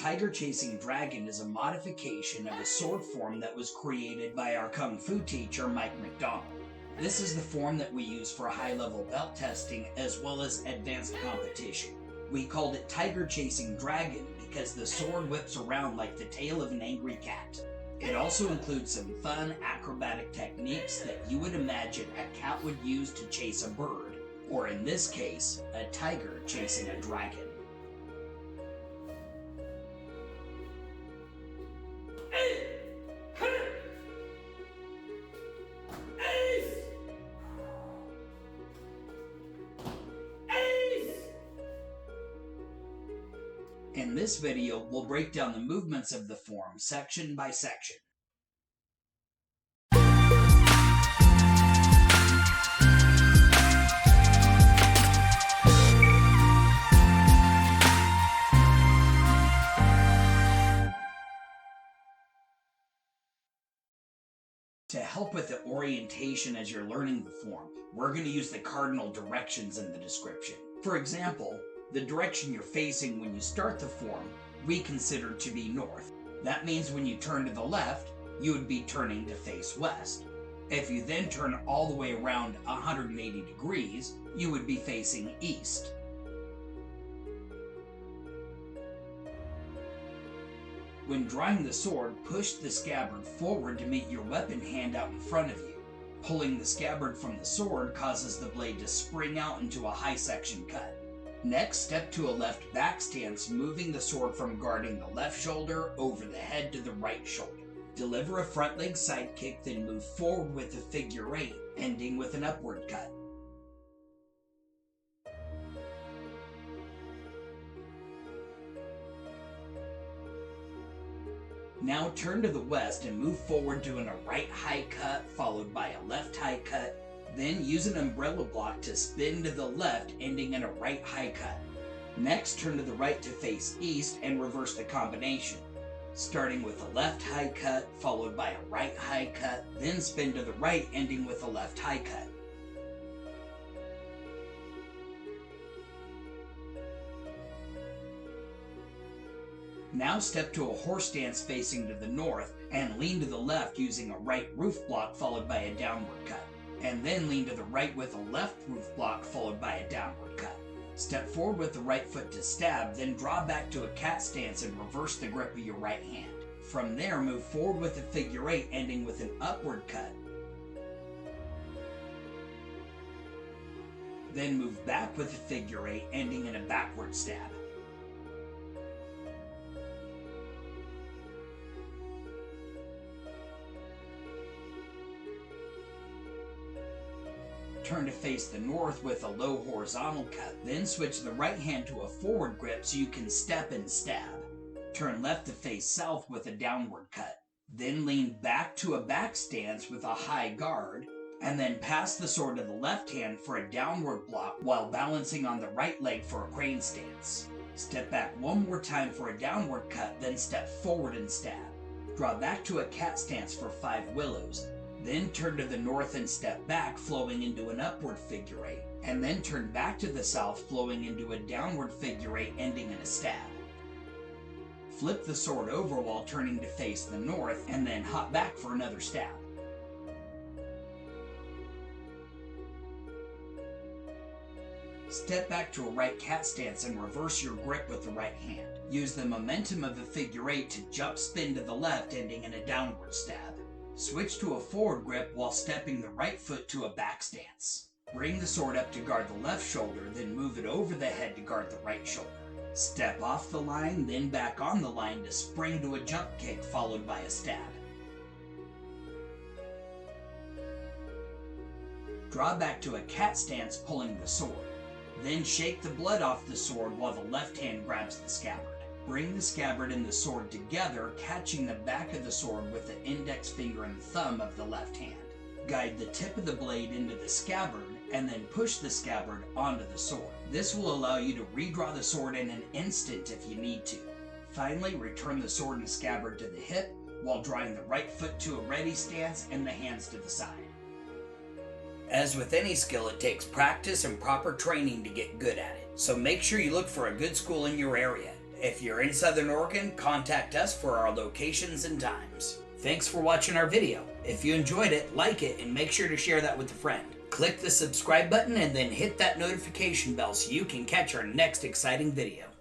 Tiger Chasing Dragon is a modification of a sword form that was created by our Kung Fu teacher, Mike McDonald. This is the form that we use for high-level belt testing as well as advanced competition. We called it Tiger Chasing Dragon because the sword whips around like the tail of an angry cat. It also includes some fun acrobatic techniques that you would imagine a cat would use to chase a bird, or in this case, a tiger chasing a dragon. In this video, we'll break down the movements of the form section by section. To help with the orientation as you're learning the form, we're going to use the cardinal directions in the description. For example, the direction you're facing when you start the form, we consider to be north. That means when you turn to the left, you would be turning to face west. If you then turn all the way around 180 degrees, you would be facing east. When drawing the sword, push the scabbard forward to meet your weapon hand out in front of you. Pulling the scabbard from the sword causes the blade to spring out into a high section cut. Next, step to a left back stance, moving the sword from guarding the left shoulder over the head to the right shoulder. Deliver a front leg side kick, then move forward with a figure 8, ending with an upward cut. Now turn to the west and move forward doing a right high cut followed by a left high cut. Then use an umbrella block to spin to the left, ending in a right high cut. Next, turn to the right to face east and reverse the combination. Starting with a left high cut, followed by a right high cut, then spin to the right, ending with a left high cut. Now step to a horse stance facing to the north and lean to the left using a right roof block followed by a downward cut. And then lean to the right with a left roof block followed by a downward cut. Step forward with the right foot to stab, then draw back to a cat stance and reverse the grip of your right hand. From there, move forward with a figure 8, ending with an upward cut. Then move back with a figure 8, ending in a backward stab. Turn to face the north with a low horizontal cut, then switch the right hand to a forward grip so you can step and stab. Turn left to face south with a downward cut. Then lean back to a back stance with a high guard, and then pass the sword to the left hand for a downward block while balancing on the right leg for a crane stance. Step back one more time for a downward cut, then step forward and stab. Draw back to a cat stance for 5 willows. Then turn to the north and step back, flowing into an upward figure 8, and then turn back to the south, flowing into a downward figure 8, ending in a stab. Flip the sword over while turning to face the north, and then hop back for another stab. Step back to a right cat stance and reverse your grip with the right hand. Use the momentum of the figure 8 to jump spin to the left, ending in a downward stab. Switch to a forward grip while stepping the right foot to a back stance. Bring the sword up to guard the left shoulder, then move it over the head to guard the right shoulder. Step off the line, then back on the line to spring to a jump kick followed by a stab. Draw back to a cat stance pulling the sword. Then shake the blood off the sword while the left hand grabs the scabbard. Bring the scabbard and the sword together, catching the back of the sword with the index finger and thumb of the left hand. Guide the tip of the blade into the scabbard, and then push the scabbard onto the sword. This will allow you to redraw the sword in an instant if you need to. Finally, return the sword and scabbard to the hip, while drawing the right foot to a ready stance and the hands to the side. As with any skill, it takes practice and proper training to get good at it, so make sure you look for a good school in your area. If you're in Southern Oregon, contact us for our locations and times. Thanks for watching our video. If you enjoyed it, like it, and make sure to share that with a friend. Click the subscribe button and then hit that notification bell so you can catch our next exciting video.